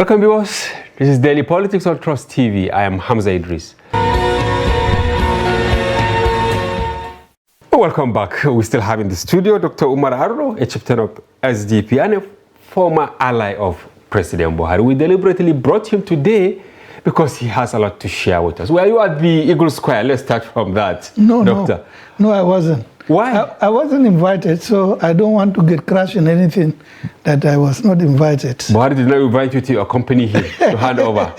Welcome viewers, this is Daily Politics on Trust TV. I am Hamza Idris. Welcome back. We still have in the studio Dr. Umar Ardo, a chieftain of SDP and a former ally of President Buhari. We deliberately brought him today because he has a lot to share with us. Were you at the Eagle Square? Let's start from that, Doctor. No, I wasn't. Why? I wasn't invited, so I don't want to get crushed in anything that I was not invited. Buhari did not invite you to accompany him to hand over?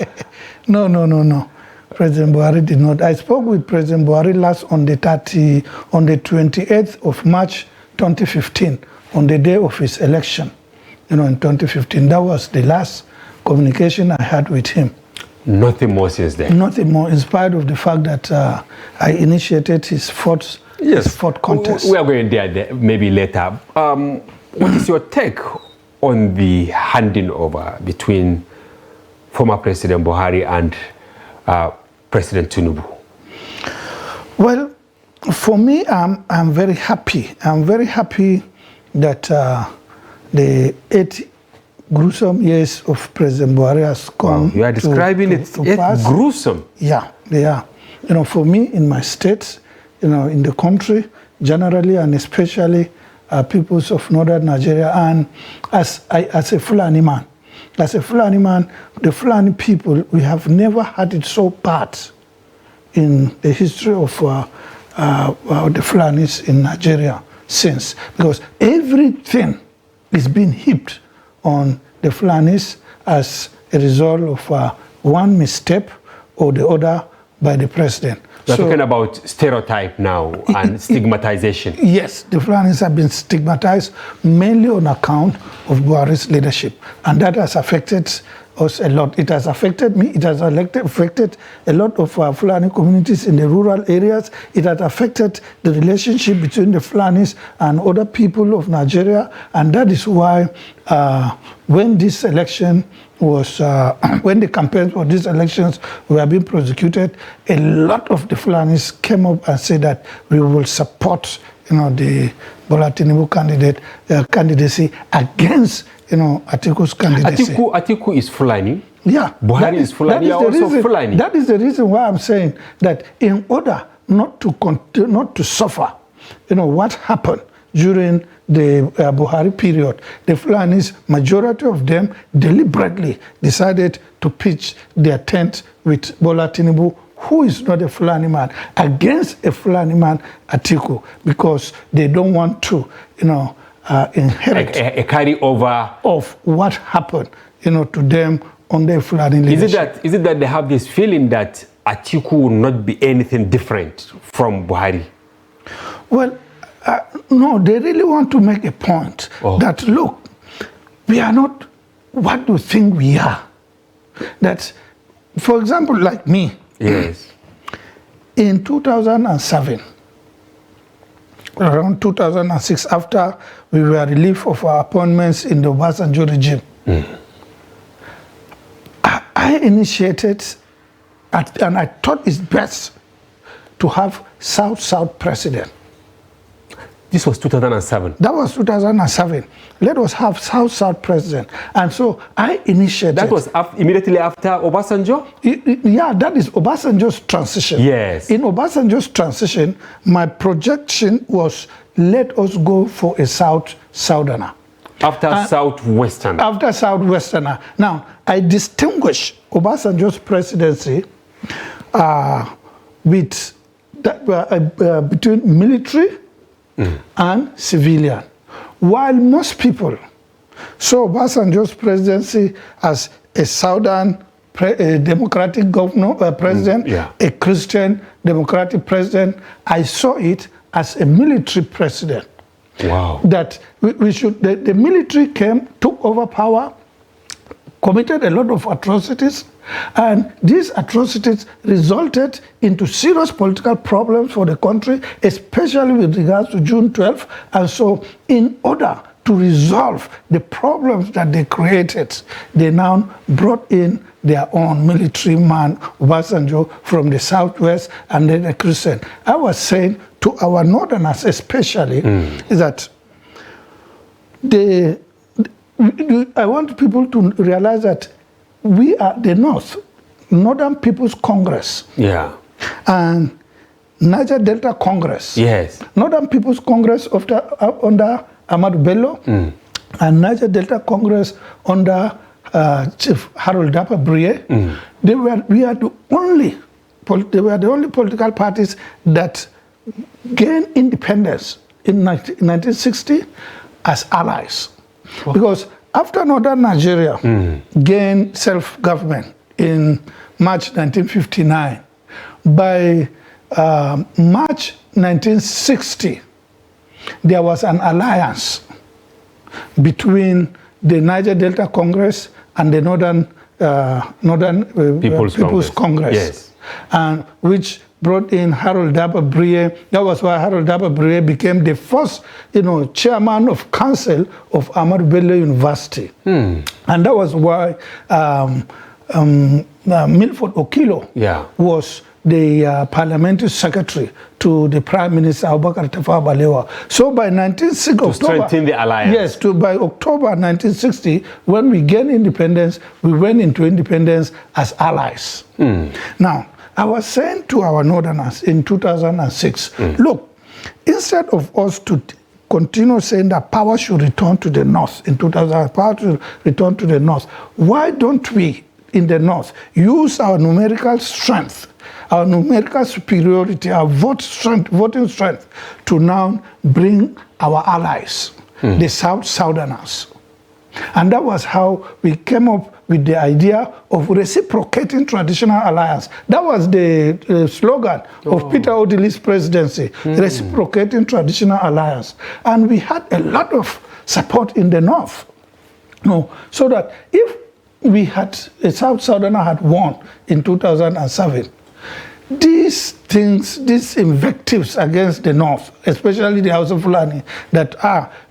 No. President Buhari did not. I spoke with President Buhari last on the 28th of March 2015, on the day of his election, in 2015. That was the last communication I had with him. Nothing more since then? Nothing more, in spite of the fact that I initiated his fourth contest. We are going there maybe later. What is your take on the handing over between former President Buhari and President Tinubu? Well, for me, I'm very happy. I'm very happy that the 8 gruesome years of President Buhari has come. Wow, you are describing it as gruesome. Yeah, they are. For me, in my state, in the country generally, and especially peoples of northern Nigeria, and as a Fulani man. As a Fulani man, the Fulani people, we have never had it so bad in the history of the Fulanis in Nigeria since. Because everything is being heaped on the Fulanis as a result of one misstep or the other by the president. We're talking about stereotype now and stigmatization. Yes, the Fulanis have been stigmatized mainly on account of Buhari's leadership. And that has affected us a lot. It has affected me. It has affected a lot of Fulani communities in the rural areas. It has affected the relationship between the Fulanis and other people of Nigeria. And that is why when this election was, when the campaigns for these elections were being prosecuted, a lot of the Fulanis came up and said that we will support, the Bola Tinubu candidacy against, Atiku's candidacy. Atiku is Fulani. Yeah. Buhari is Fulani. Fulani. That is the reason why I'm saying that in order not to suffer, what happened during the Buhari period, the Fulanis, majority of them deliberately decided to pitch their tent with Bola Tinubu, who is not a Fulani man, against a Fulani man, Atiku, because they don't want to, inherit a carryover of what happened, to them on their Fulani leadership. Is it that they have this feeling that Atiku will not be anything different from Buhari? Well, no, they really want to make a point that, look, we are not what you think we are. That, for example, like me, yes, in 2007, around 2006, after we were relieved of our appointments in the Obasanjo regime, I initiated, and I thought it's best to have South-South president. This was 2007. That was 2007. Let us have South-South president. And so I initiated. That was immediately after Obasanjo? Yeah, that is Obasanjo's transition. Yes. In Obasanjo's transition, my projection was, let us go for a Southerner. After Southwesterner. After Southwesterner. Now, I distinguish Obasanjo's presidency between military and civilian. While most people saw Obasanjo's presidency as a Southern democratic president, a Christian democratic president, I saw it as a military president. Wow. That the military came, took over power, committed a lot of atrocities, and these atrocities resulted into serious political problems for the country, especially with regards to June 12th. And so in order to resolve the problems that they created, they now brought in their own military man, Obasanjo, from the Southwest, and then a Christian. I was saying to our northerners especially, is that I want people to realize that we are the North, Northern People's Congress, Yeah. and Niger Delta Congress. Yes. Northern People's Congress under Ahmadu Bello, and Niger Delta Congress under Chief Harold Dapper Brie. They were the only political parties that gained independence in 1960 as allies. Because after Northern Nigeria gained self-government in March 1959, by March 1960, there was an alliance between the Niger Delta Congress and the Northern People's Congress. Yes. And which brought in Harold Dapper Brie. That was why Harold Dapper Brie became the first, chairman of council of Ahmadu Bello University. And that was why Milford Okilo was the parliamentary secretary to the Prime Minister Abubakar Tafawa Balewa. So by 1960, to strengthen the alliance. Yes, by October 1960, when we gained independence, we went into independence as allies. Now, I was saying to our Northerners in 2006, look, instead of us to continue saying that power should return to the North in 2000, power should return to the North, why don't we in the North use our numerical strength, our numerical superiority, our voting strength to now bring our allies, the Southerners. And that was how we came up with the idea of reciprocating traditional alliance. That was the slogan of Peter Odili's presidency, reciprocating traditional alliance. And we had a lot of support in the North. So that if we had, a Southerner had won in 2007, these things, these invectives against the North, especially the House of Fulani, that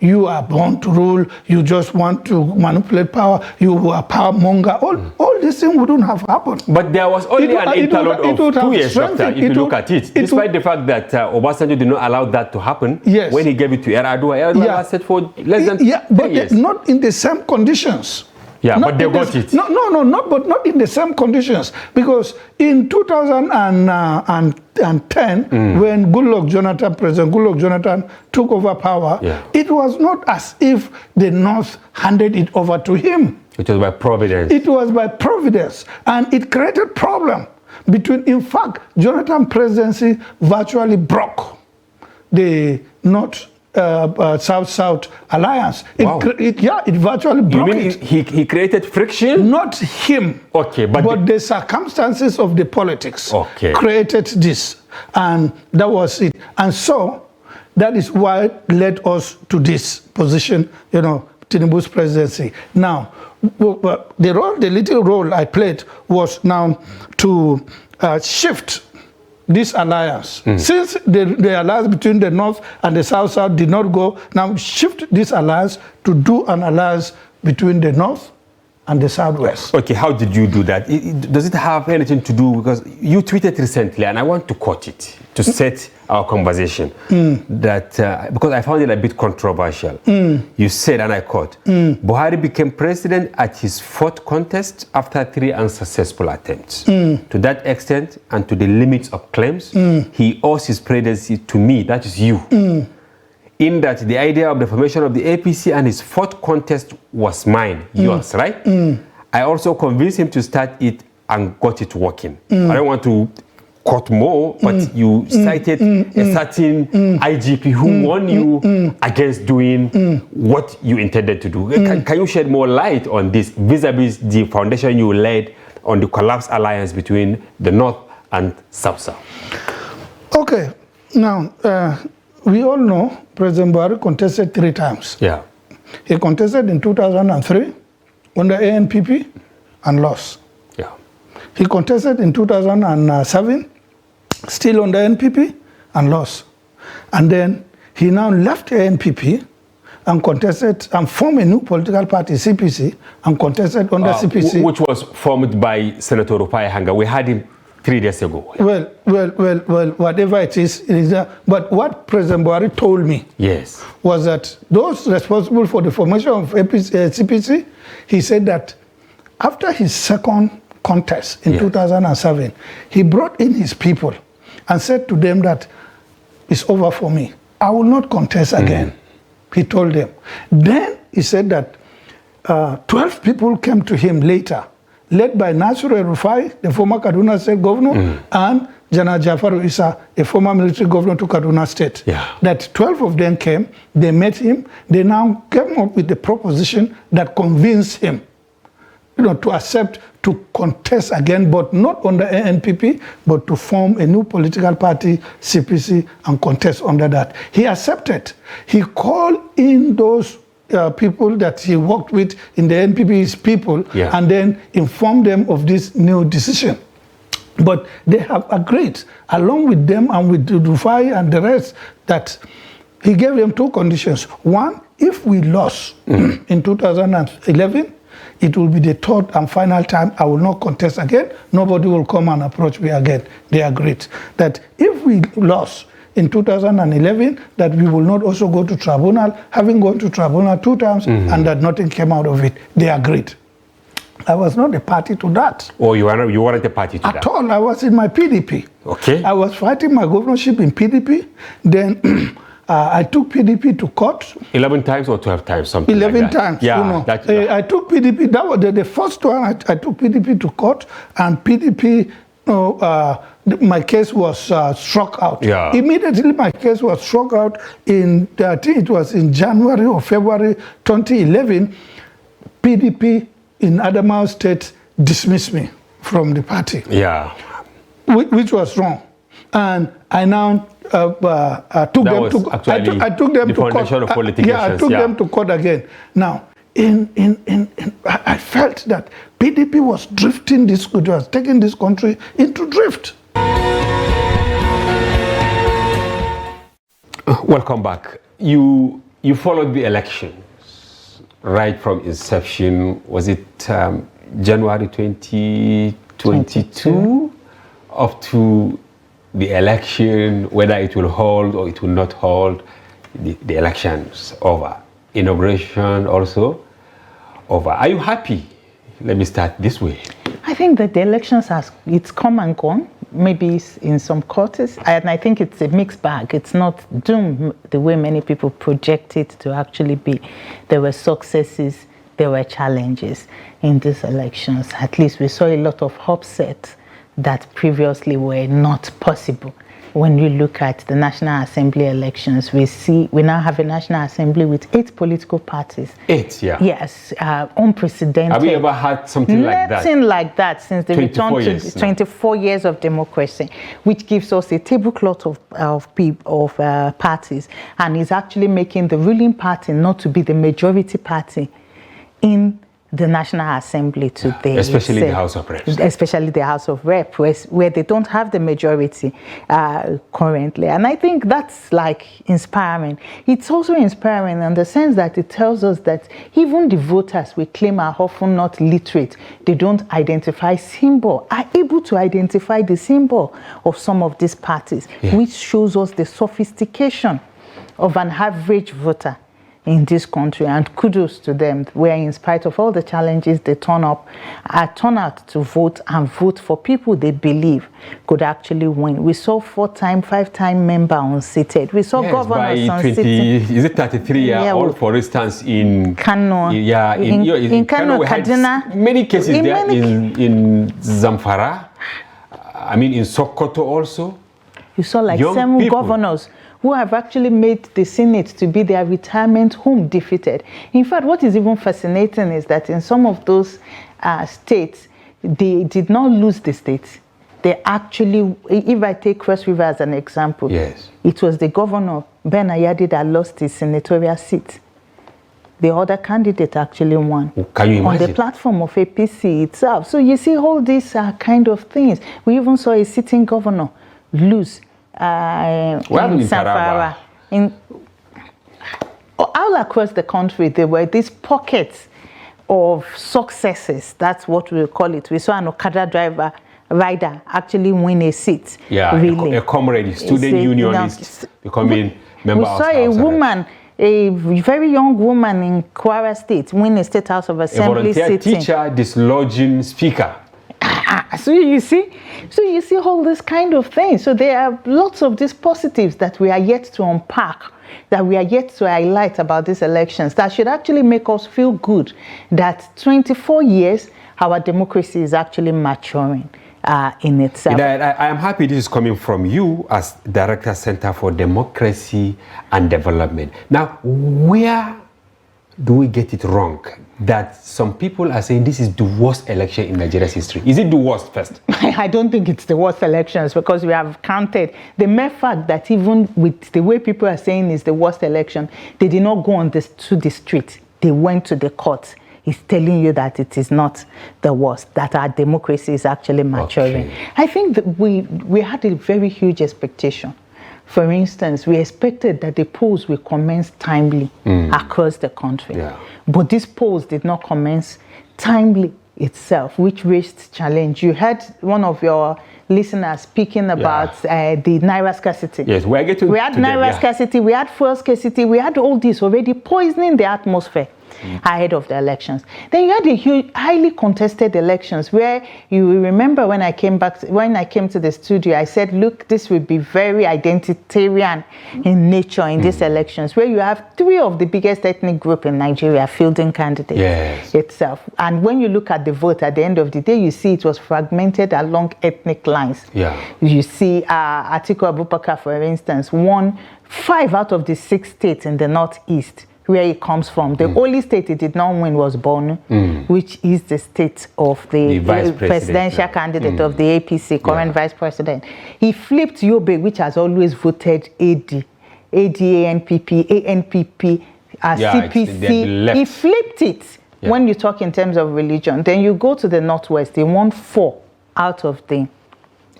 you are born to rule, you just want to manipulate power, you are power monger, all these things wouldn't have happened. But there was only an interlude of 2 years, Doctor, if you look at it. Despite the fact that Obasanjo did not allow that to happen, when he gave it to Yar'Adua lasted for less than 3 years. Not in the same conditions. Yeah, but they got it. But not in the same conditions. Because in 2010, when President Goodluck Jonathan took over power, it was not as if the North handed it over to him. It was by providence. It was by providence. And it created problem between, in fact, Jonathan presidency virtually broke the North South-South alliance. Wow. It virtually broke it. He created friction? Not him. Okay, but the circumstances of the politics created this. And that was it. And so that is why led us to this position, Tinubu's presidency. Now, the little role I played was now to shift this alliance. Since the alliance between the North and the South did not go, now shift this alliance to do an alliance between the North and the Southwest. Okay, how did you do that? Does it have anything to do, because you tweeted recently, and I want to quote it to set our conversation, that, because I found it a bit controversial. You said, and I quote, Buhari became president at his 4th contest after 3 unsuccessful attempts. To that extent, and to the limits of claims, he owes his presidency to me, that is you. In that the idea of the formation of the APC and his 4th contest was mine, yours, right? I also convinced him to start it and got it working. I don't want to quote more, but you cited a certain IGP who warned you against doing what you intended to do. Can you shed more light on this vis-a-vis the foundation you laid on the collapsed alliance between the North and South-South? Okay, now, we all know President Buhari contested 3 times. Yeah. He contested in 2003 under ANPP and lost. Yeah. He contested in 2007, still under NPP, and lost. And then he now left ANPP and contested and formed a new political party, CPC, and contested under CPC. Which was formed by Senator Rufai Hanga. We had him 3 days ago. Well, whatever it is but what President Buhari told me was that those responsible for the formation of CPC, he said that after his second contest in 2007, he brought in his people and said to them that it's over for me. I will not contest again. He told them. Then he said that 12 people came to him later, led by Nasir El-Rufai, the former Kaduna State governor, and Jana Jafaru Issa, a former military governor to Kaduna State. That 12 of them came, they met him, they now came up with the proposition that convinced him, to accept to contest again, but not under NPP, but to form a new political party, CPC, and contest under that. He accepted. He called in those people that he worked with in the NPP's people, and then informed them of this new decision. But they have agreed, along with them and with Rufai and the rest, that he gave them two conditions. One, if we lost in 2011, it will be the third and final time I will not contest again. Nobody will come and approach me again. They agreed that if we lost in 2011, that we will not also go to tribunal, having gone to tribunal 2 times, and that nothing came out of it. They agreed. I was not a party to that. Oh, you weren't a party to that? At all. I was in my PDP. Okay. I was fighting my governorship in PDP. Then I took PDP to court. 11 times or 12 times, something 11 like that. times, Yeah. I took PDP, that was the first one, I took PDP to court, and PDP, my case was struck out. Yeah. Immediately my case was struck out in, I think it was in January or February 2011, PDP in Adamawa State dismissed me from the party. Yeah. Which was wrong. And I now took them to court. I took them to court again. Now, I felt that PDP was drifting this, it was taking this country into drift. Welcome back. You followed the elections right from inception. Was it January 2022 up to the election, whether it will hold or it will not hold? The elections over. Inauguration also over. Are you happy? Let me start this way. I think that the elections it's come and gone, maybe in some quarters, and I think it's a mixed bag. It's not doomed the way many people project it to actually be. There were successes, there were challenges in these elections. At least we saw a lot of upsets that previously were not possible. When you look at the National Assembly elections, we now have a National Assembly with 8 political parties. 8, yeah. Yes, unprecedented. Have we ever had something like that? Nothing like that since the return to 24 years of democracy, which gives us a tablecloth of parties, and is actually making the ruling party not to be the majority party in the National Assembly today. Especially the House of Reps. Especially the House of Reps, where they don't have the majority currently. And I think that's like inspiring. It's also inspiring in the sense that it tells us that even the voters we claim are often not literate, they don't identify symbol, are able to identify the symbol of some of these parties, which shows us the sophistication of an average voter in this country, and kudos to them, where in spite of all the challenges, they turn out to vote and vote for people they believe could actually win. We saw 4-time, 5-time member unseated. We saw governors unseated. Is it 33-year-old, for instance, in Kano? In Kano, Kaduna. Many cases there in Zamfara. I mean, in Sokoto also. You saw like 7 governors who have actually made the Senate to be their retirement home defeated. In fact, what is even fascinating is that in some of those states, they did not lose the states. They actually, if I take Cross River as an example, it was the governor, Ben Ayadi, that lost his senatorial seat. The other candidate actually won. Can you imagine? On the platform of APC itself. So you see all these kind of things. We even saw a sitting governor lose in Zamfara. All across the country, there were these pockets of successes. That's what we call it. We saw an Okada rider actually win a seat. Yeah, really. A comrade, student unionist becoming member of the House. We saw a woman a very young woman in Kwara State win a State House of Assembly sitting. A volunteer teacher dislodging speaker. So you see all this kind of things. So there are lots of these positives that we are yet to unpack, that we are yet to highlight about these elections, that should actually make us feel good that 24 years, our democracy is actually maturing in itself. I am happy this is coming from you as Director Center for Democracy and Development. Now, where do we get it wrong that some people are saying this is the worst election in Nigeria's history? Is it the worst first? I don't think it's the worst elections, because we have counted the mere fact that even with the way people are saying it's the worst election, they did not go to the street. They went to the courts. It's telling you that it is not the worst, that our democracy is actually maturing. Okay. I think that we had a very huge expectation. For instance, we expected that the polls will commence timely across the country. Yeah. But these polls did not commence timely itself, which raised challenge. You heard one of your listeners speaking about the Naira scarcity. Yes, we had Naira scarcity, we had fuel scarcity, we had all this already poisoning the atmosphere ahead of the elections. Then you had the highly contested elections where you will remember when I came to the studio, I said, look, this will be very identitarian in nature in these elections, where you have 3 of the biggest ethnic group in Nigeria fielding candidates itself. And when you look at the vote at the end of the day, you see it was fragmented along ethnic lines. Yeah. You see Atiku Abubakar, for instance, won 5 out of the 6 states in the Northeast where it comes from. The only state it did not win was Borno, which is the state of the presidential candidate of the APC, current vice president. He flipped Yobe, which has always voted AD, ANPP, CPC. He flipped it when you talk in terms of religion. Then you go to the Northwest, they won 4 out of the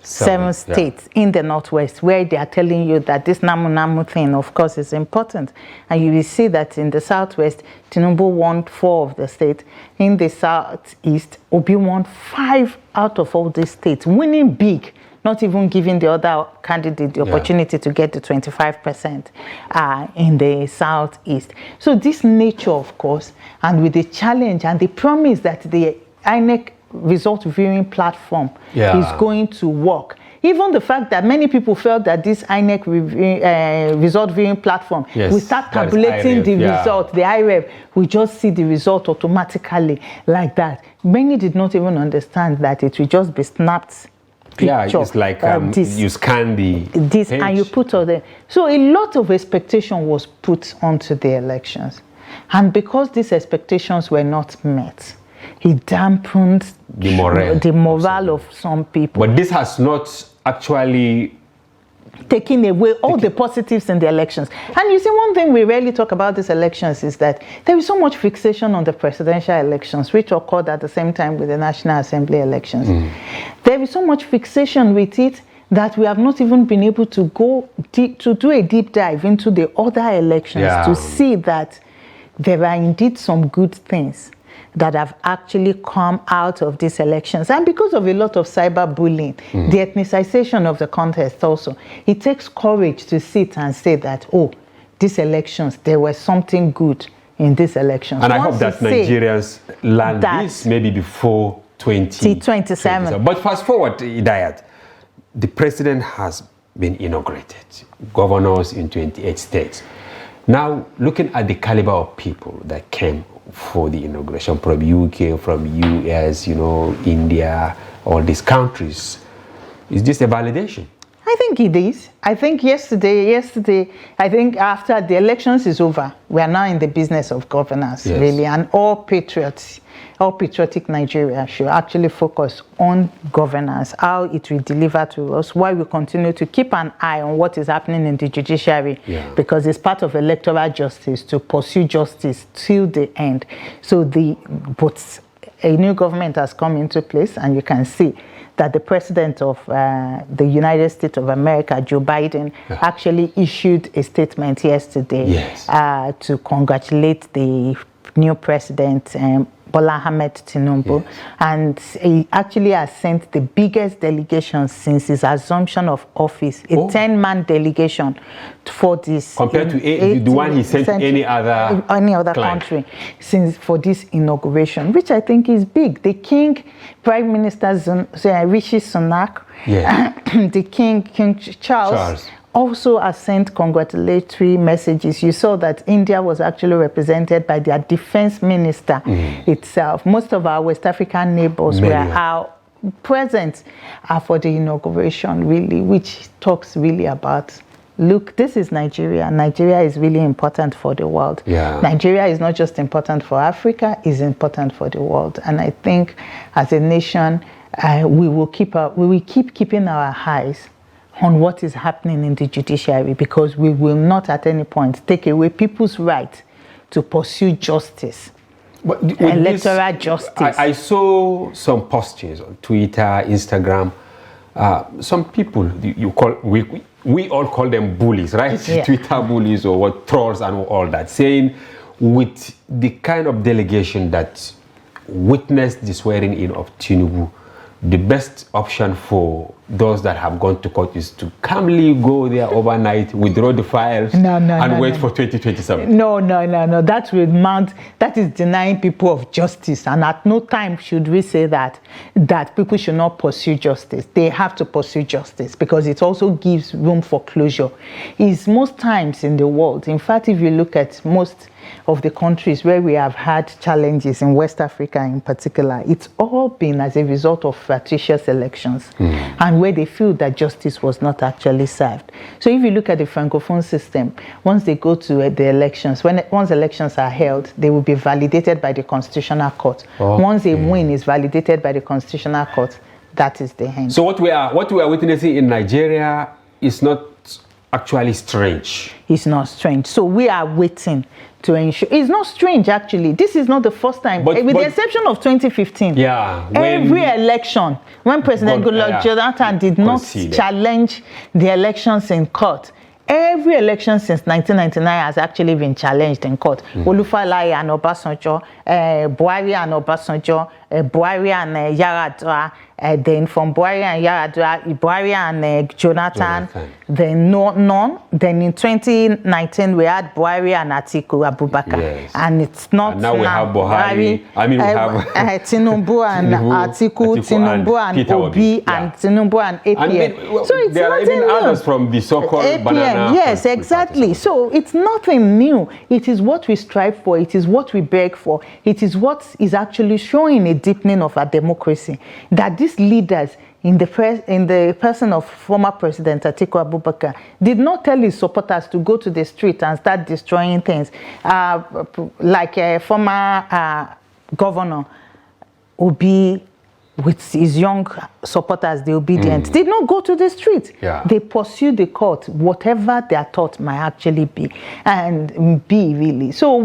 7 states in the Northwest, where they are telling you that this Namu thing, of course, is important. And you will see that in the Southwest, Tinubu won 4 of the states. In the Southeast, Obi won 5 out of all these states, winning big, not even giving the other candidate the opportunity to get the 25% in the Southeast. So this nature, of course, and with the challenge and the promise that the INEC result viewing platform is going to work. Even the fact that many people felt that this INEC result viewing platform will start tabulating the result, the IREV, we just see the result automatically like that. Many did not even understand that it will just be snapped picture. It's like you scan this page. And you put all the... So a lot of expectation was put onto the elections. And because these expectations were not met, it dampened the morale of some people. But this has not actually taken away all the positives in the elections. And you see, one thing we rarely talk about these elections is that there is so much fixation on the presidential elections, which occurred at the same time with the National Assembly elections. There is so much fixation with it that we have not even been able to go to do a deep dive into the other elections to see that there are indeed some good things that have actually come out of these elections. And because of a lot of cyberbullying, the ethnicization of the contest also, it takes courage to sit and say that, oh, these elections, there was something good in these elections. And I hope that Nigerians learn this maybe before 2027. But fast forward, Idayat, the president has been inaugurated, governors in 28 states. Now, looking at the caliber of people that came for the inauguration from UK, from US, India, all these countries, is this a validation? I think it is. I think yesterday, I think after the elections is over, we are now in the business of governance, really, and all patriotic Nigeria should actually focus on governance, how it will deliver to us, while we continue to keep an eye on what is happening in the judiciary, because it's part of electoral justice to pursue justice till the end. So but a new government has come into place, and you can see that the president of the United States of America, Joe Biden, actually issued a statement yesterday to congratulate the new president, Bola Ahmed Tinubu. Yes. And he actually has sent the biggest delegation since his assumption of office, a 10-man delegation for this. Compared to the one he sent to any other country for this inauguration, which I think is big. The King, Prime Minister Rishi Sunak, the King Charles also has sent congratulatory messages. You saw that India was actually represented by their defense minister itself. Most of our West African neighbors were present for the inauguration, really, which talks really about, look, this is Nigeria. Nigeria is really important for the world. Nigeria is not just important for Africa, it's important for the world. And I think as a nation, we will keep keeping our eyes on what is happening in the judiciary, because we will not at any point take away people's right to pursue justice, electoral justice. I saw some postings on Twitter, Instagram. Some people, we all call them bullies, right? Twitter bullies or what, trolls and all that, saying with the kind of delegation that witnessed the swearing in of Tinubu, the best option for those that have gone to court is to calmly go there overnight, withdraw the files, and wait for 2027. No. That will mount. That is denying people of justice. And at no time should we say that people should not pursue justice. They have to pursue justice because it also gives room for closure. It's most times in the world. In fact, if you look at most of the countries where we have had challenges, in West Africa in particular, it's all been as a result of fractious elections and where they feel that justice was not actually served. So if you look at the Francophone system, once they go to the elections, once elections are held, they will be validated by the Constitutional Court. Once a win is validated by the Constitutional Court, that is the end. So what we are witnessing in Nigeria is not actually strange. It's not strange. So we are waiting to ensure. It's not strange, actually. This is not the first time, with the exception of 2015. Every election, when President Goodluck Jonathan did not challenge the elections in court, every election since 1999 has actually been challenged in court. Olufalaye and Obasanjo, Buhari and Obasanjo, Buhari and Yar'Adua, then from Buhari and Yar'Adua, Buhari and Jonathan, then none. Then in 2019 we had Buhari and Atiku Abubakar, and it's not. And now we have Buhari. We have Tinubu and Atiku, Tinubu and Obi, and Tinubu and APM. So it's there are even new. Others from the so-called banana. Yes, exactly. So it's nothing new. It is what we strive for. It is what we beg for. It is what is actually showing a deepening of our democracy. That these leaders, in the person of former President Atiku Abubakar, did not tell his supporters to go to the street and start destroying things. Like a former governor, Obi, with his young supporters, the obedient, did not go to the street. They pursued the court, whatever their thought might actually be, and be really. So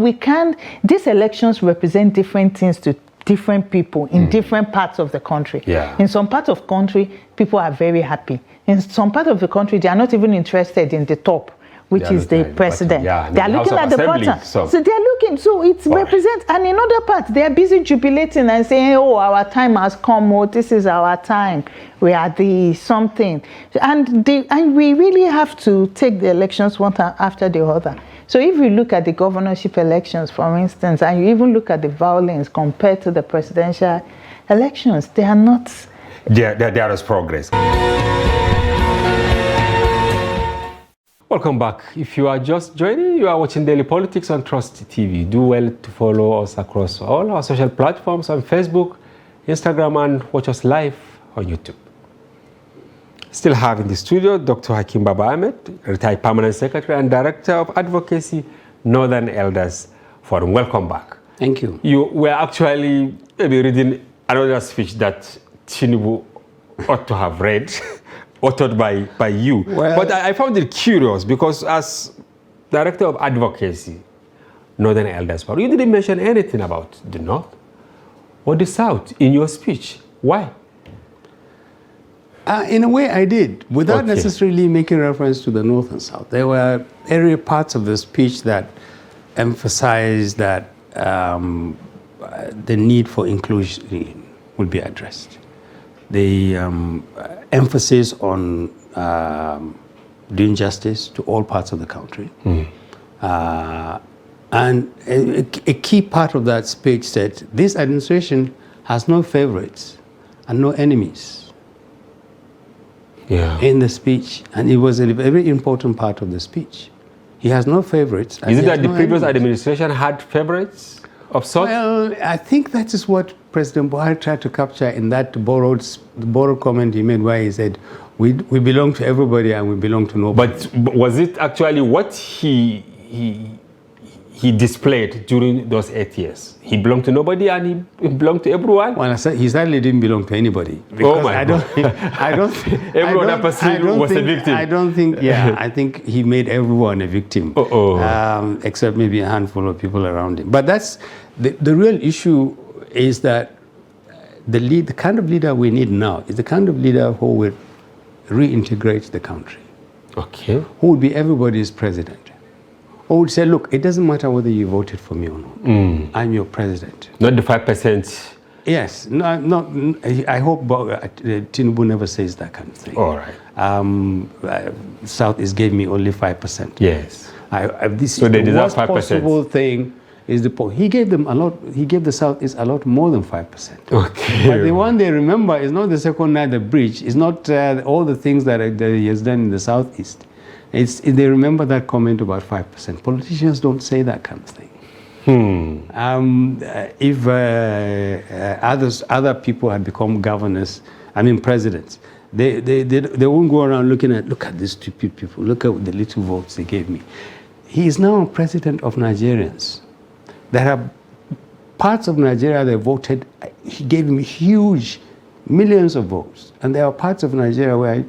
these elections represent different things to different people in different parts of the country. In some parts of the country, people are very happy. In some part of the country, they are not even interested in the top, which is the president. They are looking at the bottom. So they are looking. So it represents, and in other parts, they are busy jubilating and saying, "Oh, our time has come. Oh, this is our time. We are the something." And we really have to take the elections one after the other. So if you look at the governorship elections, for instance, and you even look at the violence compared to the presidential elections, they are not. There is progress. Welcome back. If you are just joining, you are watching Daily Politics on Trust TV. Do well to follow us across all our social platforms on Facebook, Instagram, and watch us live on YouTube. Still have in the studio Dr. Hakim Baba Ahmed, retired Permanent Secretary and Director of Advocacy, Northern Elders Forum. Welcome back. Thank you. You were actually maybe reading another speech that Tinubu ought to have read, authored by you. Well, but I found it curious because as Director of Advocacy, Northern Elders Forum, you didn't mention anything about the North or the South in your speech. Why? In a way, I did, without necessarily making reference to the North and South. There were area parts of the speech that emphasized that the need for inclusion will be addressed. The emphasis on doing justice to all parts of the country. And a key part of that speech said, this administration has no favorites and no enemies in the speech. And it was a very important part of the speech. He has no favorites. Is it that the previous administration had favorites of sorts? Well, I think that is what President Buhari tried to capture in that borrowed comment he made, where he said, we belong to everybody and we belong to nobody. But was it actually what he displayed during those 8 years? He belonged to nobody and he belonged to everyone? Well, he certainly didn't belong to anybody. Oh my I don't every other person was a victim. I don't think, I think he made everyone a victim. Except maybe a handful of people around him. But that's, the real issue is that the kind of leader we need now is the kind of leader who will reintegrate the country. Okay. Who would be everybody's president. Who would say, look, it doesn't matter whether you voted for me or not. I'm your president. Not the 5%. Yes. No, I hope Tinubu never says that kind of thing. All right. Southeast gave me only 5%. Yes. So the worst possible thing is he gave them a lot. He gave the Southeast a lot more than 5%. Okay. But the one they remember is not the second night the bridge. It's not all the things that he has done in the Southeast. They remember that comment about 5%. Politicians don't say that kind of thing. If other people had become governors, presidents, they won't go around look at these stupid people, look at the little votes they gave me. He is now president of Nigerians. There are parts of Nigeria that voted, he gave me huge millions of votes. And there are parts of Nigeria where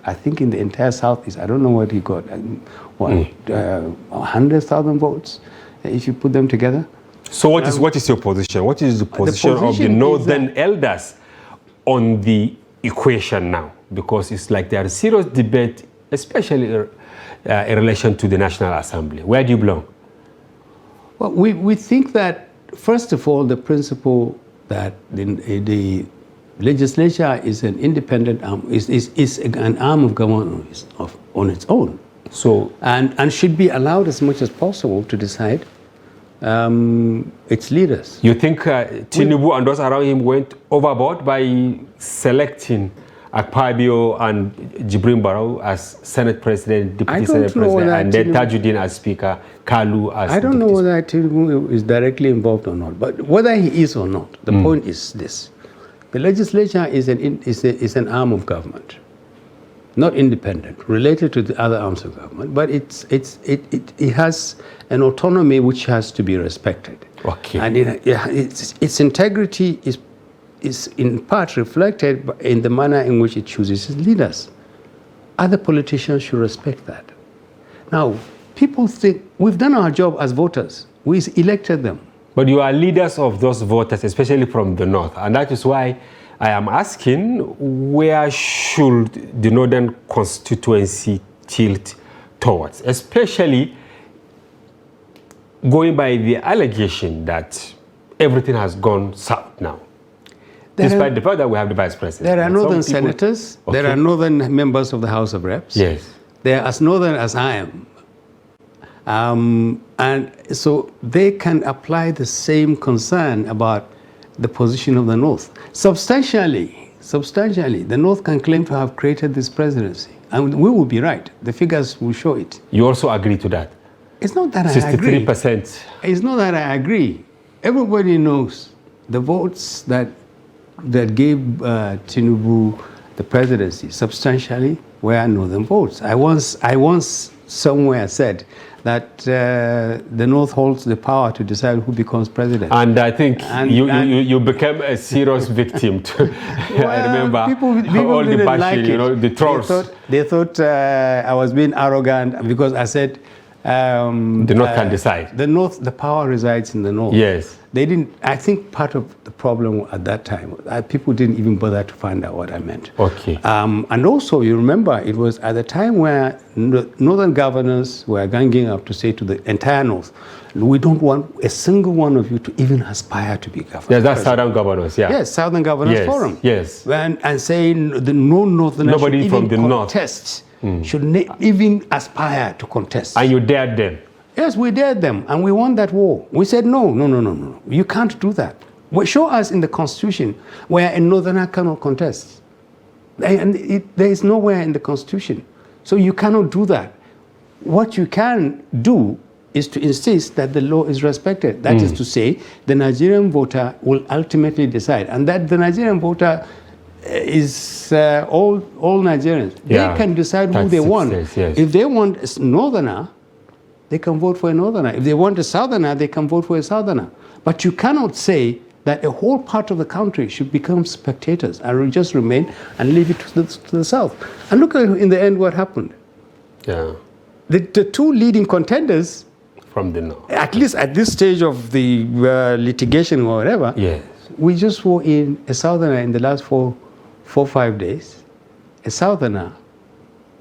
I think in the entire Southeast, I don't know what he got, 100,000 votes, if you put them together. So what is your position? What is the position of the Northern elders on the equation now? Because it's like there is serious debate, especially in relation to the National Assembly. Where do you belong? Well, we think that, first of all, the principle that the legislature is an independent arm, is an arm of government on its own. So and should be allowed as much as possible to decide its leaders. You think Tinubu and those around him went overboard by selecting Akpabio and Jibrin Barrow as Senate President, Deputy Senate President, and then Tajuddin as Speaker, Kalu as I don't know whether Tinubu is directly involved or not, but whether he is or not, the point is this. The legislature is an arm of government, not independent, related to the other arms of government, but it has an autonomy which has to be respected. Okay. And its integrity is in part reflected in the manner in which it chooses its leaders. Other politicians should respect that. Now, people think we've done our job as voters. We elected them. But you are leaders of those voters, especially from the north. And that is why I am asking, where should the northern constituency tilt towards? Especially going by the allegation that everything has gone south now. Despite the fact that we have the vice president. There are northern senators. Okay. There are northern members of the House of Reps. Yes. They are as northern as I am. And so they can apply the same concern about the position of the North. Substantially, the North can claim to have created this presidency. And we will be right. The figures will show it. You also agree to that? It's not that I agree. 63%. It's not that I agree. Everybody knows the votes that gave Tinubu the presidency substantially were northern votes. I once somewhere said that the North holds the power to decide who becomes president. And I think you became a serious victim. Well, I remember people all the bashing, like the trolls. They thought I was being arrogant because I said the North can decide. The North, the power resides in the North. Yes. they didn't. I think part of the problem at that time, people didn't even bother to find out what I meant. Okay. And also, you remember, it was at the time where northern governors were ganging up to say to the entire north, we don't want a single one of you to even aspire to be governor. Yes, that's Southern Governors, yeah. Yes, Southern Governors Forum. Yes. And saying no northerner Nobody should from even the contest, should even aspire to contest. And you dared them. Yes, we dared them, and we won that war. We said, no, you can't do that. Well, show us in the Constitution where a northerner cannot contest. And there is nowhere in the Constitution. So you cannot do that. What you can do is to insist that the law is respected. That is to say, the Nigerian voter will ultimately decide, and that the Nigerian voter is all Nigerians. Yeah, they can decide who they want. Yes. If they want a northerner, they can vote for a northerner. If they want a southerner, they can vote for a southerner. But you cannot say that a whole part of the country should become spectators and just remain and leave it to the south. And look at, in the end, what happened. Yeah. The two leading contenders, from the north, at least at this stage of the litigation or whatever, yes, we just swore in a southerner in the last 4-5 days, a southerner,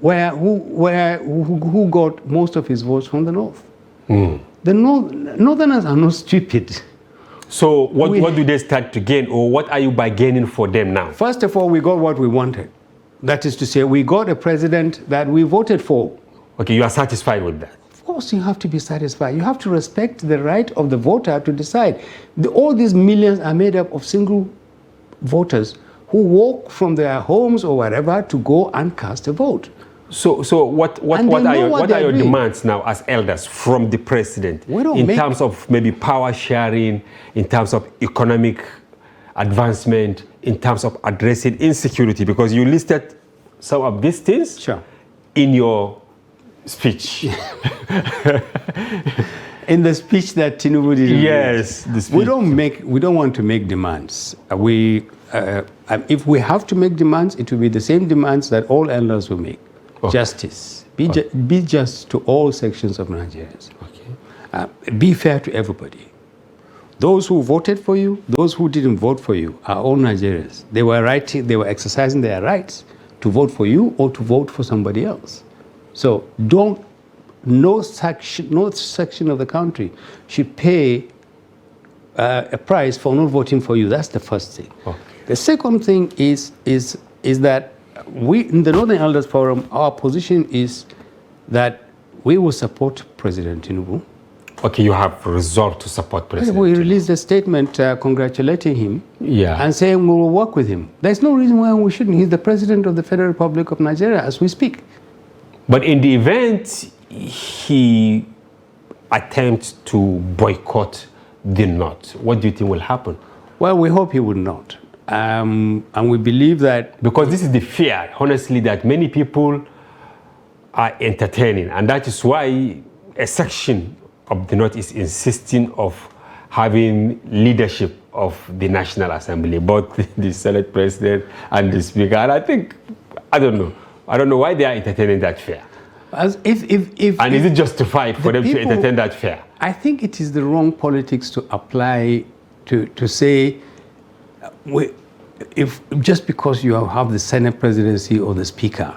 who got most of his votes from the north. The northerners are not stupid. So what do they start to gain, or what are you bargaining for them now? First of all, we got what we wanted. That is to say, we got a president that we voted for. Okay, you are satisfied with that? Of course, you have to be satisfied. You have to respect the right of the voter to decide. All these millions are made up of single voters who walk from their homes or wherever to go and cast a vote. So what are your demands now as elders from the president in terms of maybe power sharing, in terms of economic advancement, in terms of addressing insecurity? Because you listed some of these things in your speech. In the speech that Tinubu did. Yes, the speech. We don't want to make demands. If we have to make demands, it will be the same demands that all elders will make. Okay. Justice. Be just to all sections of Nigerians. Okay. Be fair to everybody. Those who voted for you, those who didn't vote for you, are all Nigerians. They were exercising their rights to vote for you or to vote for somebody else. So no section of the country should pay a price for not voting for you. That's the first thing. Okay. The second thing is that we, in the Northern Elders Forum, our position is that we will support President Tinubu. Okay, you have resolved to support President We Tinubu. released a statement congratulating him and saying we will work with him. There's no reason why we shouldn't. He's the President of the Federal Republic of Nigeria as we speak. But in the event he attempts to boycott the North, what do you think will happen? Well, we hope he would not. And we believe that... Because this is the fear, honestly, that many people are entertaining. And that is why a section of the North is insisting of having leadership of the National Assembly, both the Senate President and the Speaker. And I don't know why they are entertaining that fear. Is it justified for them to entertain that fear? I think it is the wrong politics to apply to say, if just because you have the Senate presidency or the Speaker,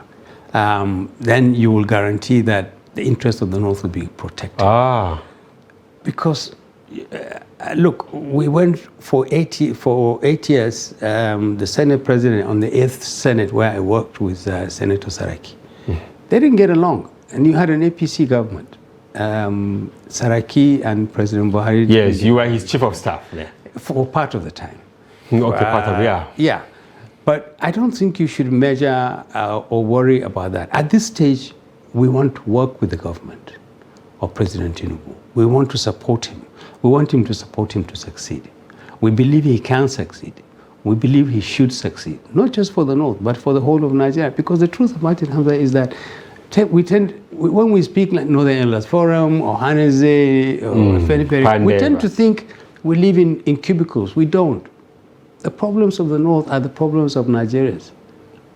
then you will guarantee that the interest of the North will be protected. Because, look, we went for 8 years, the Senate president on the 8th Senate where I worked with Senator Saraki. They didn't get along, and you had an APC government. Saraki and President Buhari. Yes, you were his chief of staff. Yeah. For part of the time. Okay, part of, yeah. Yeah, but I don't think you should measure or worry about that. At this stage, we want to work with the government of President Tinubu. We want to support him. We want him to support him to succeed. We believe he can succeed. We believe he should succeed, not just for the North, but for the whole of Nigeria. Because the truth about it, Hamza, is that when we speak like Northern Elders Forum or Haneze or Feniperi, we tend to think we live in cubicles. We don't. The problems of the North are the problems of Nigerians.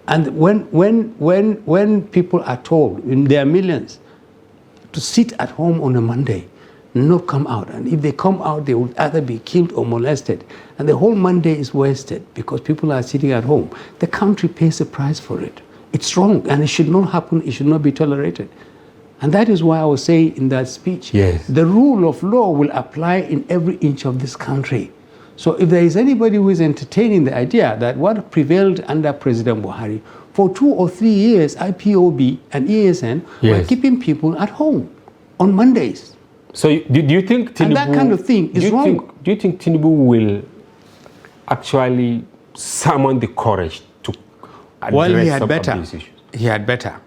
And when people are told, in their millions, to sit at home on a Monday not come out. And if they come out, they would either be killed or molested. And the whole Monday is wasted because people are sitting at home. The country pays the price for it. It's wrong, and it should not happen. It should not be tolerated. And that is why I was saying in that speech, yes, the rule of law will apply in every inch of this country. So if there is anybody who is entertaining the idea that what prevailed under President Buhari, for 2 or 3 years, IPOB and ESN were keeping people at home on Mondays. So do you think Tinubu... And that kind of thing is wrong. Do you think Tinubu will actually summon the courage to address some of these issues? He had better.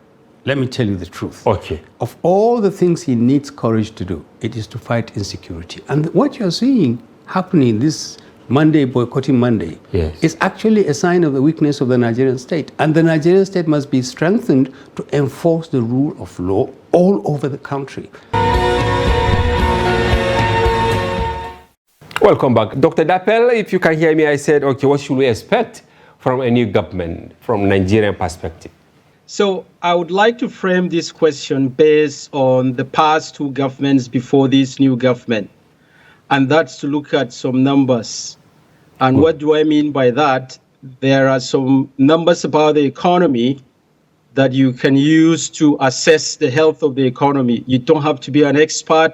Let me tell you the truth. Okay. Of all the things he needs courage to do, it is to fight insecurity. And what you're seeing happening this Monday, boycotting Monday, is actually a sign of the weakness of the Nigerian state. And the Nigerian state must be strengthened to enforce the rule of law all over the country. Welcome back. Dr. Dappel, if you can hear me, I said, okay, what should we expect from a new government from Nigerian perspective? So I would like to frame this question based on the past 2 governments before this new government. And that's to look at some numbers. And what do I mean by that? There are some numbers about the economy that you can use to assess the health of the economy. You don't have to be an expert.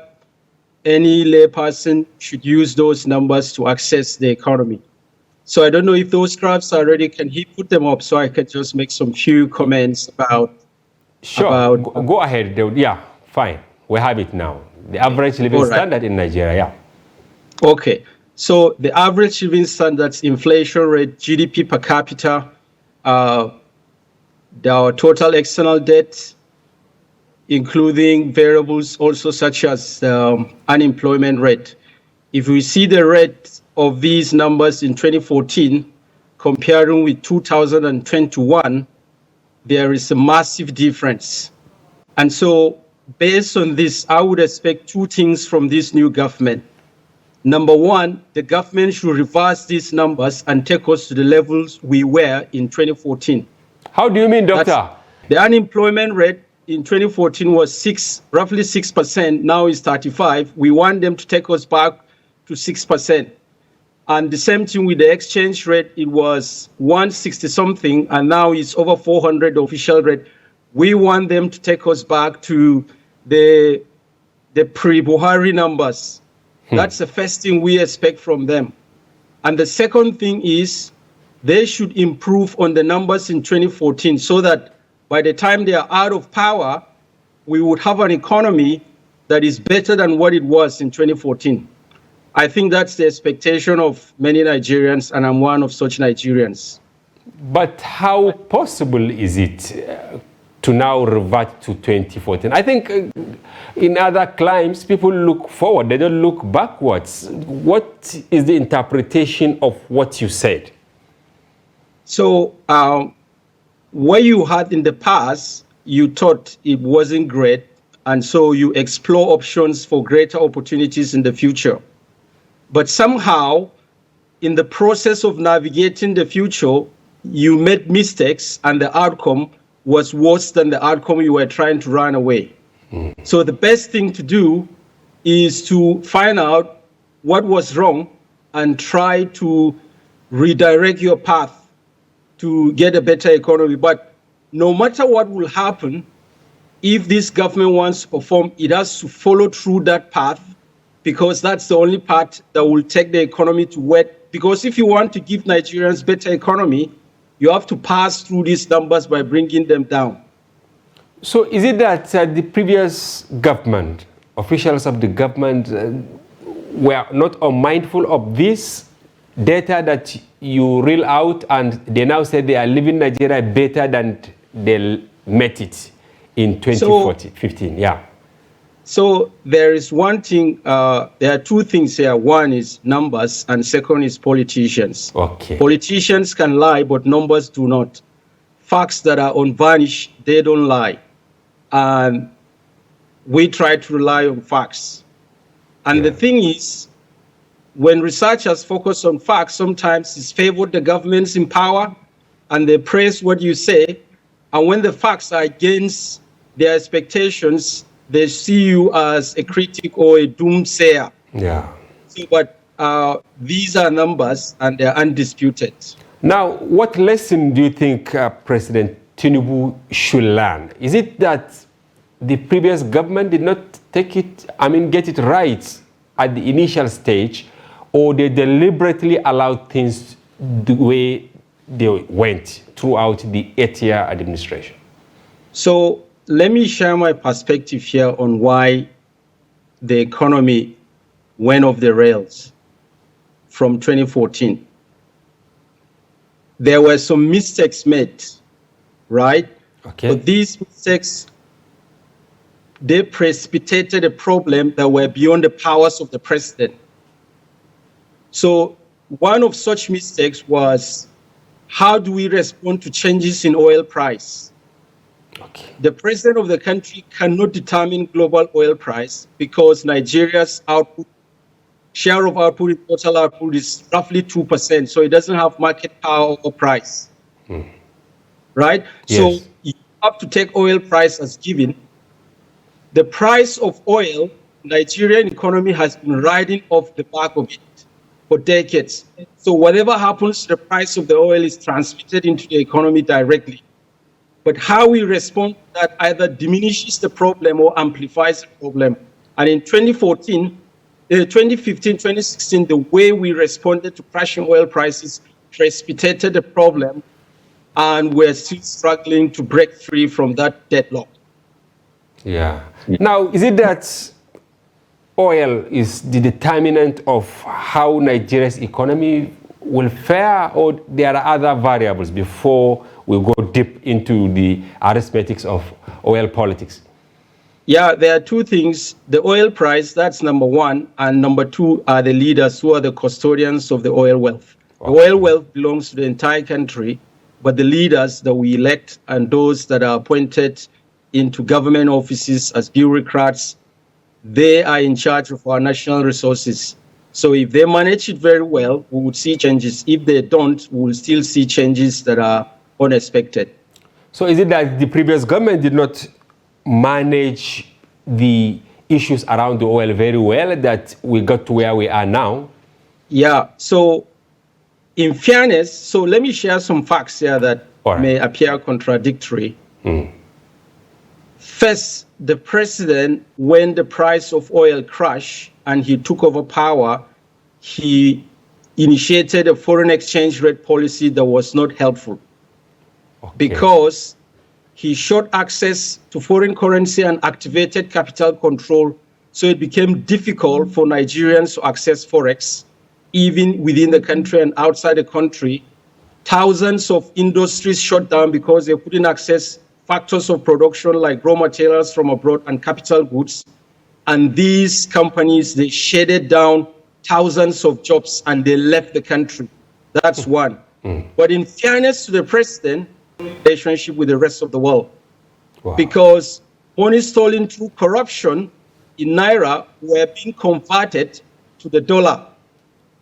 Any layperson should use those numbers to access the economy. So I don't know if those graphs are ready. Can he put them up so I can just make some few comments about... Sure, go ahead. Yeah, fine. We have it now. The average living standard in Nigeria, yeah. Okay, so the average living standards, inflation rate, GDP per capita, our total external debt, including variables also such as unemployment rate. If we see the rate of these numbers in 2014, comparing with 2021, there is a massive difference. And so based on this, I would expect 2 things from this new government. Number 1, the government should reverse these numbers and take us to the levels we were in 2014. How do you mean, Doctor? The unemployment rate in 2014 was roughly 6%. Now it's 35%. We want them to take us back to 6%. And the same thing with the exchange rate. It was 160 something, and now it's over 400 official rate. We want them to take us back to the pre-Buhari numbers. That's the first thing we expect from them. And the second thing is they should improve on the numbers in 2014 so that by the time they are out of power, we would have an economy that is better than what it was in 2014. I think that's the expectation of many Nigerians, and I'm one of such Nigerians. But how possible is it to now revert to 2014? I think in other climes, people look forward, they don't look backwards. What is the interpretation of what you said? So what you had in the past, you thought it wasn't great, and so you explore options for greater opportunities in the future. But somehow, in the process of navigating the future, you made mistakes, and the outcome was worse than the outcome you were trying to run away. So the best thing to do is to find out what was wrong and try to redirect your path to get a better economy. But no matter what will happen, if this government wants to perform, it has to follow through that path, because that's the only path that will take the economy to where. Because if you want to give Nigerians better economy, you have to pass through these numbers by bringing them down. So is it that the previous government, officials of the government, were not unmindful of this data that you reel out, and they now say they are living Nigeria better than they met it in 2015? Yeah. So there is one thing, there are 2 things here. One is numbers, and second is politicians. Okay. Politicians can lie, but numbers do not. Facts that are unvarnished, they don't lie. And we try to rely on facts. And the thing is, when researchers focus on facts, sometimes it's favored the governments in power, and they praise what you say. And when the facts are against their expectations, they see you as a critic or a doomsayer. Yeah. So, but these are numbers and they're undisputed. Now, what lesson do you think President Tinubu should learn? Is it that the previous government did not get it right at the initial stage, or they deliberately allowed things the way they went throughout the 8-year administration? So let me share my perspective here on why the economy went off the rails from 2014. There were some mistakes made, right? Okay. But these mistakes, they precipitated a problem that were beyond the powers of the president. So one of such mistakes was, how do we respond to changes in oil price? Okay. The president of the country cannot determine global oil price because Nigeria's output, share of output in total output is roughly 2%. So it doesn't have market power or price, right? Yes. So you have to take oil price as given. The price of oil, Nigerian economy has been riding off the back of it for decades. So whatever happens to the price of the oil is transmitted into the economy directly. But how we respond to that either diminishes the problem or amplifies the problem. And in 2015, 2016, the way we responded to crashing oil prices precipitated the problem, and we're still struggling to break free from that deadlock. Yeah. Now, is it that oil is the determinant of how Nigeria's economy will fare, or there are other variables before we go deep into the arithmetics of oil politics? Yeah, there are two things. The oil price, that's number one. And number two are the leaders who are the custodians of the oil wealth. Okay. The oil wealth belongs to the entire country, but the leaders that we elect and those that are appointed into government offices as bureaucrats, they are in charge of our national resources. So if they manage it very well, we would see changes. If they don't, we will still see changes that are unexpected. So is it that the previous government did not manage the issues around the oil very well that we got to where we are now? Yeah, so in fairness, so let me share some facts here that may appear contradictory. First, the president, when the price of oil crashed and he took over power, he initiated a foreign exchange rate policy that was not helpful. Okay. Because he shut access to foreign currency and activated capital control, so it became difficult for Nigerians to access Forex, even within the country and outside the country. Thousands of industries shut down because they couldn't access factors of production like raw materials from abroad and capital goods. And these companies, they shutted down thousands of jobs and they left the country. That's one. But in fairness to the president, relationship with the rest of the world. Wow. Because money stolen through corruption in Naira were being converted to the dollar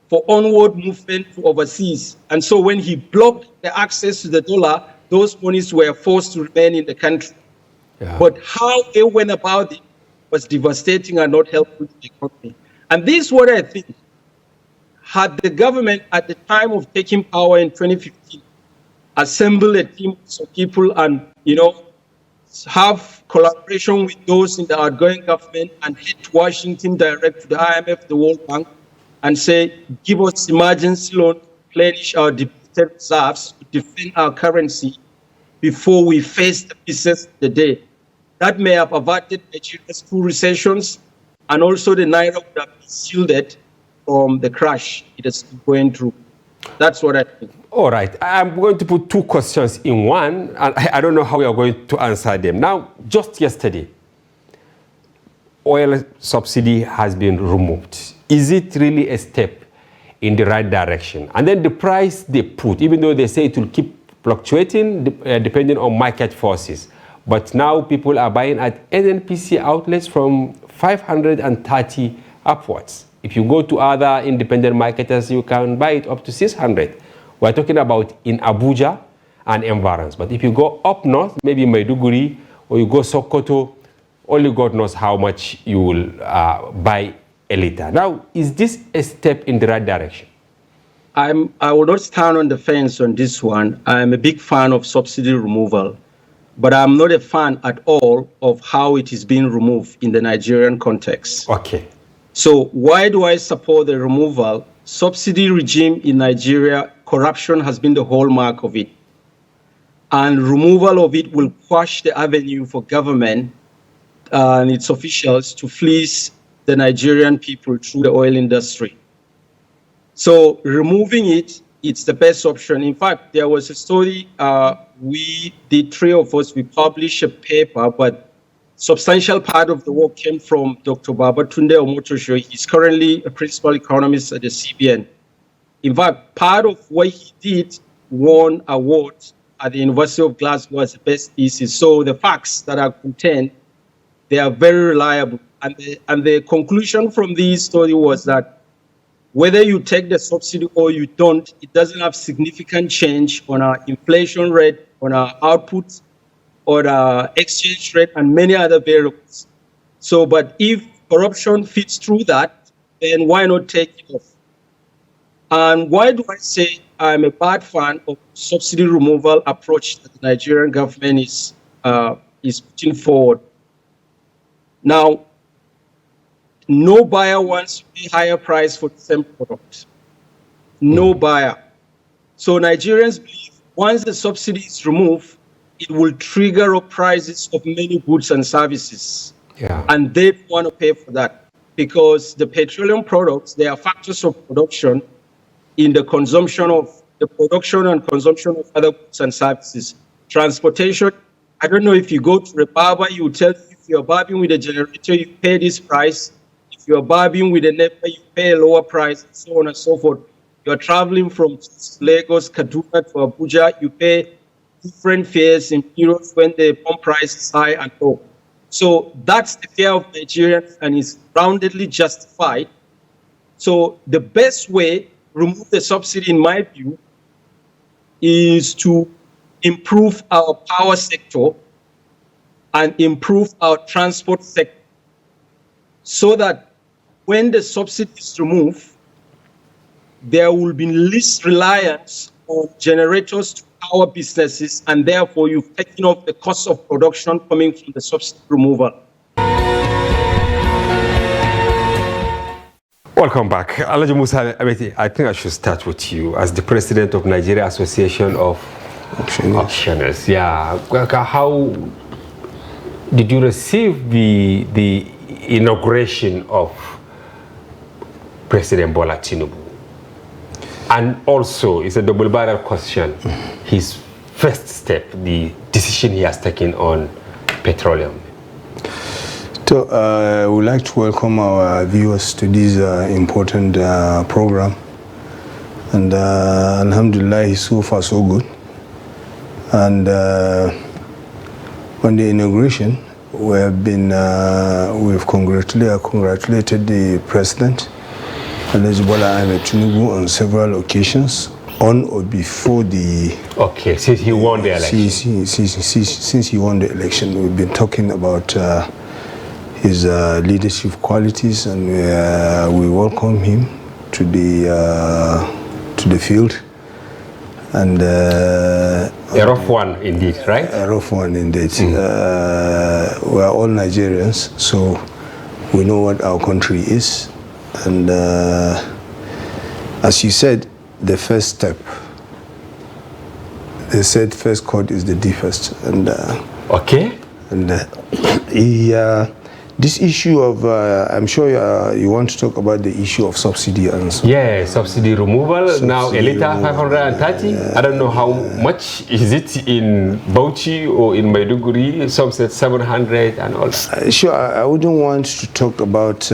for onward movement to overseas. And so when he blocked the access to the dollar, those monies were forced to remain in the country. Yeah. But how they went about it was devastating and not helpful to the economy. And this is what I think. Had the government at the time of taking power in 2015 assemble a team of people and, have collaboration with those in the outgoing government and head to Washington direct to the IMF, the World Bank, and say, give us emergency loan, replenish our depleted reserves to defend our currency before we face the pieces of the day. That may have averted Nigeria's two recessions, and also the Naira would have been shielded from the crash it is going through. That's what I think. All right. I'm going to put two questions in one, and I don't know how we are going to answer them. Now, just yesterday, oil subsidy has been removed. Is it really a step in the right direction? And then the price they put, even though they say it will keep fluctuating depending on market forces, but now people are buying at NNPC outlets from 530 upwards. If you go to other independent marketers, you can buy it up to 600. We're talking about in Abuja and environs. But if you go up north, maybe Maiduguri, or you go Sokoto, only God knows how much you will buy a liter. Now, is this a step in the right direction? I will not stand on the fence on this one. I'm a big fan of subsidy removal, but I'm not a fan at all of how it is being removed in the Nigerian context. Okay. So why do I support the removal? Subsidy regime in Nigeria, corruption has been the hallmark of it. And removal of it will quash the avenue for government and its officials to fleece the Nigerian people through the oil industry. So removing it, it's the best option. In fact, there was a story, three of us, we published a paper, but substantial part of the work came from Dr. Babatunde Omotosho. He's currently a principal economist at the CBN. In fact, part of what he did won awards at the University of Glasgow as the best thesis. So the facts that are contained, they are very reliable. And the conclusion from this story was that whether you take the subsidy or you don't, it doesn't have significant change on our inflation rate, on our output, or our exchange rate, and many other variables. So, but if corruption fits through that, then why not take it off? And why do I say I'm a bad fan of subsidy removal approach that the Nigerian government is putting forward? Now, no buyer wants to pay higher price for the same product. No buyer. So Nigerians believe once the subsidy is removed, it will trigger up prices of many goods and services. Yeah. And they want to pay for that because the petroleum products, they are factors of production in the consumption of the production and consumption of other goods and services. Transportation, I don't know if you go to the barber, you will tell you if you're barbing with a generator, you pay this price. If you're barbing with a NEPA, you pay a lower price, and so on and so forth. You're traveling from Lagos, Kaduna to Abuja, you pay different fares in periods when the pump price is high and low. So that's the fear of Nigerians and is roundedly justified. So the best way to remove the subsidy, in my view, is to improve our power sector and improve our transport sector so that when the subsidy is removed, there will be least reliance on generators to power businesses, and therefore you've taken off the cost of production coming from the subsidy removal. Welcome back. Alhaji Musa Ameti, I think I should start with you as the president of Nigeria Association of Auctioneers. Yeah. How did you receive the inauguration of President Bola Tinubu? And also, it's a double-barrel question, his first step, the decision he has taken on petroleum. So, I would like to welcome our viewers to this important program. And Alhamdulillah, so far so good. And on the inauguration, we've congratulated the President, Alhaji Bola Tinubu, on several occasions, on or before the... Okay, since he won the election. Since he won the election, we've been talking about his leadership qualities, and we welcome him to the field. And a rough one indeed, right? A rough one indeed. We are all Nigerians, so we know what our country is. And as you said, the first step, they said first cut is the deepest. And okay. And this issue of, I'm sure you want to talk about the issue of subsidy and so. Yeah, subsidy removal. Subsidy now a liter 530. I don't know how much is it in Bauchi or in Maiduguri. Some said 700 and all. Sure, I wouldn't want to talk about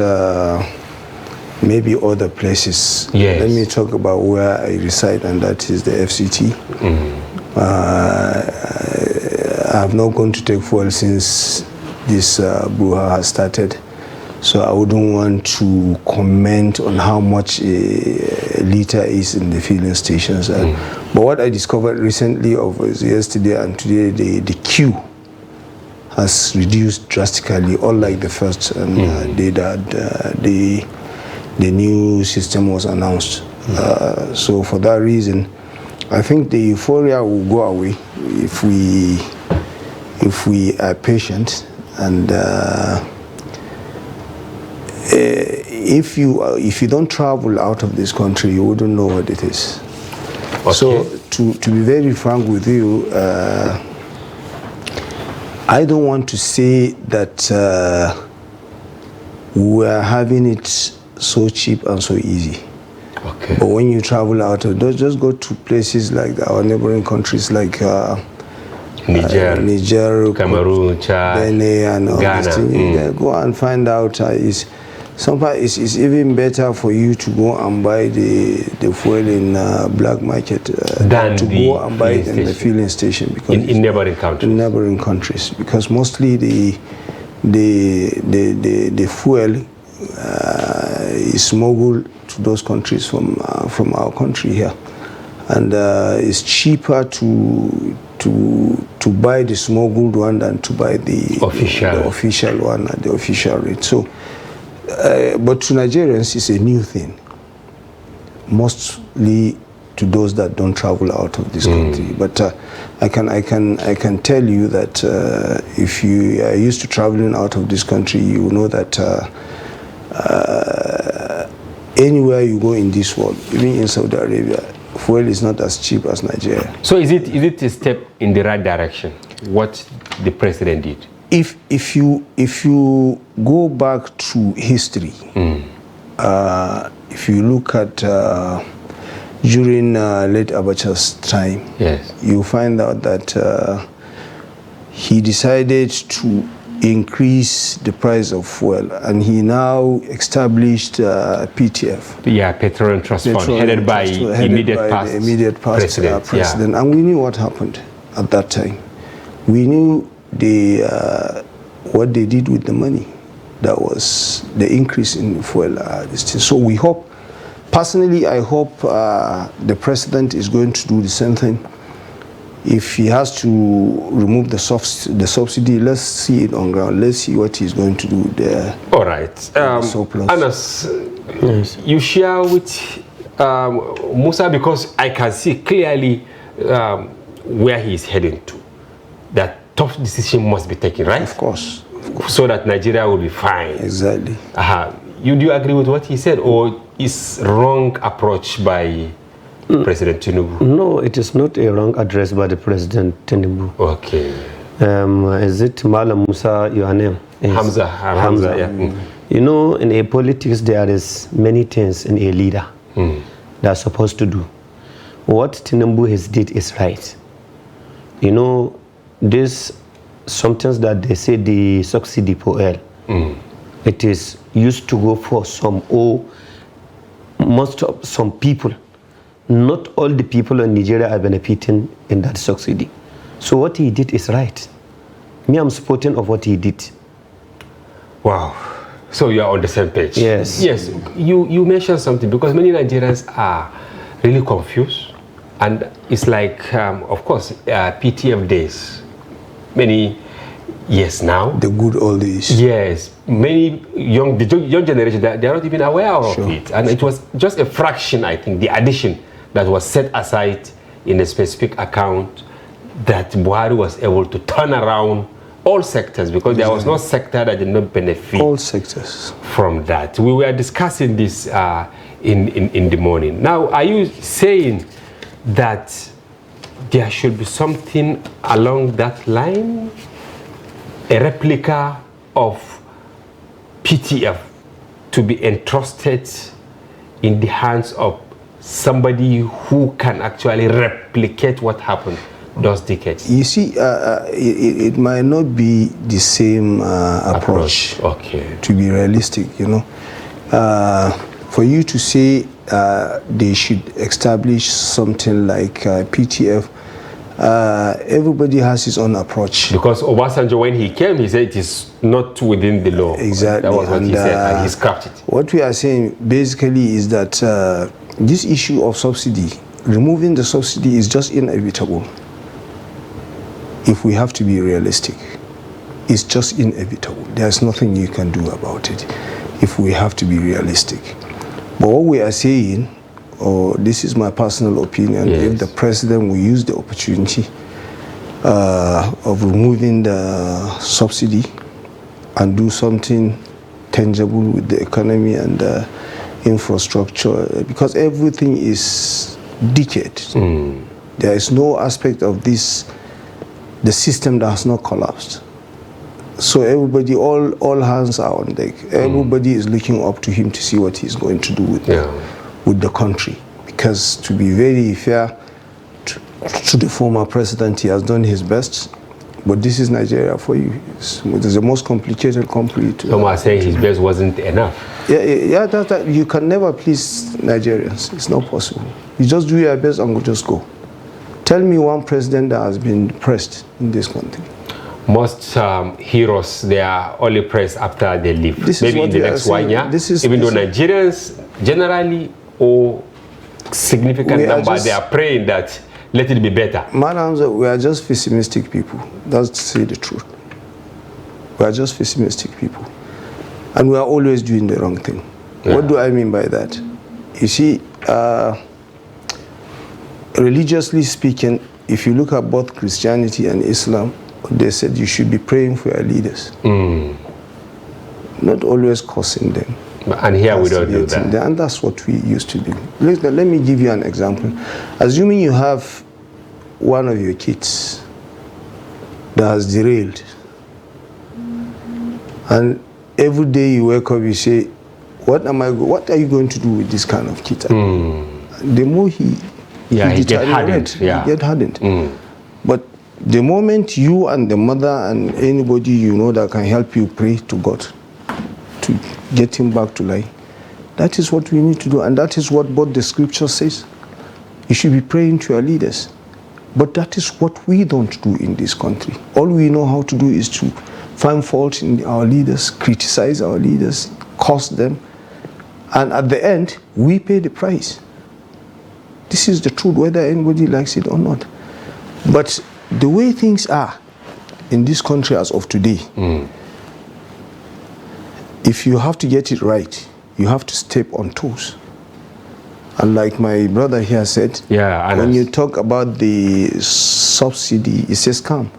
maybe other places. Yes. Let me talk about where I reside, and that is the FCT. I have not gone to take fuel since this brouhaha has started, so I wouldn't want to comment on how much a liter is in the filling stations. But what I discovered recently, yesterday and today, the queue has reduced drastically, unlike the first day that the new system was announced. So for that reason, I think the euphoria will go away if we are patient, and if you don't travel out of this country, you wouldn't know what it is. Okay. So to be very frank with you, I don't want to say that we are having it so cheap and so easy. Okay. But when you travel out of, just go to places like our neighboring countries like Niger, Cameroon, Chad, Benin, and all Ghana. these things. Go and find out. Sometimes it's even better for you to go and buy the fuel in black market than to go and buy it in the filling station, because in neighboring countries. In neighboring countries, because mostly the fuel is smuggled to those countries from our country here, and it's cheaper to buy the smuggled one than to buy the official one at the official rate. So. But to Nigerians, it's a new thing, mostly to those that don't travel out of this country. But I can tell you that if you are used to traveling out of this country, you know that anywhere you go in this world, even in Saudi Arabia, fuel is not as cheap as Nigeria. So is it a step in the right direction, what the president did? If you go back to history, if you look at during late Abacha's time, yes, you find out that he decided to increase the price of fuel, and he now established PTF. Yeah, Petroleum Trust Fund, headed by the immediate past president. Yeah. And we knew what happened at that time. We knew what they did with the money. That was the increase in fuel. So we hope, personally, I hope the president is going to do the same thing. If he has to remove the subsidy, let's see it on ground. Let's see what he's going to do there. All right. Anas, yes, you share with Musa, because I can see clearly where he is heading to. That tough decision must be taken, right? Of course. So that Nigeria will be fine. Exactly. Do you agree with what he said, or is wrong approach by President Tinubu? No, it is not a wrong address by the President Tinubu. Okay. Is it Malam Musa, your name? Hamza, yeah. You know, in a politics, there is many things in a leader that are supposed to do. What Tinubu has did is right. You know, this sometimes that they say the subsidy for oil, it is used to go for some people. Not all the people in Nigeria are benefiting in that subsidy. So what he did is right. Me, I'm supporting of what he did. Wow. So you are on the same page. Yes. Yes. You mentioned something, because many Nigerians are really confused, and it's like, of course, PTF days. Many years now. The good old days. Yes. Many young generation, they are not even aware of it. And it was just a fraction, I think, the addition that was set aside in a specific account that Buhari was able to turn around all sectors, because there was no sector that did not benefit all sectors from that. We were discussing this in the morning. Now, are you saying that there should be something along that line, a replica of PTF to be entrusted in the hands of somebody who can actually replicate what happened those decades? You see, it might not be the same approach. Okay. To be realistic, you know, for you to say they should establish something like PTF, everybody has his own approach. Because Obasanjo, when he came, he said it is not within the law. Exactly. That was what he said, and he scrapped it. What we are saying basically is that this issue of subsidy, removing the subsidy is just inevitable if we have to be realistic. is just inevitable. There's nothing you can do about it if we have to be realistic. But what we are saying, or this is my personal opinion, yes, if the president will use the opportunity of removing the subsidy and do something tangible with the economy and the infrastructure, because everything is decayed. There is no aspect of this, the system that has not collapsed. So everybody, all hands are on deck. Everybody is looking up to him to see what he's going to do with the country. Because to be very fair to the former president, he has done his best. But this is Nigeria for you. It's the most complicated country. Some are saying his best wasn't enough. Yeah, you can never please Nigerians. It's not possible. You just do your best and we'll just go. Tell me one president that has been pressed in this country. Most heroes, they are only praised after they leave. Maybe in the next 1 year. Even though Nigerians generally, or significant number, they are praying that let it be better. Madam, we are just pessimistic people. That's to say the truth. We are just pessimistic people. And we are always doing the wrong thing. Yeah. What do I mean by that? You see, religiously speaking, if you look at both Christianity and Islam, they said you should be praying for your leaders. Not always cursing them. And here we don't do that. And that's what we used to do. Let me give you an example. Assuming you have one of your kids that has derailed, and every day you wake up, you say, what are you going to do with this kind of kid? The more he get hardened. But the moment you and the mother and anybody you know that can help you pray to God to get him back to life, that is what we need to do. And that is what both the scripture says. You should be praying to your leaders. But that is what we don't do in this country. All we know how to do is to find fault in our leaders, criticize our leaders, curse them, and at the end, we pay the price. This is the truth, whether anybody likes it or not. But the way things are in this country as of today, if you have to get it right, you have to step on toes. And like my brother here said, when you talk about the subsidy, it's a scam.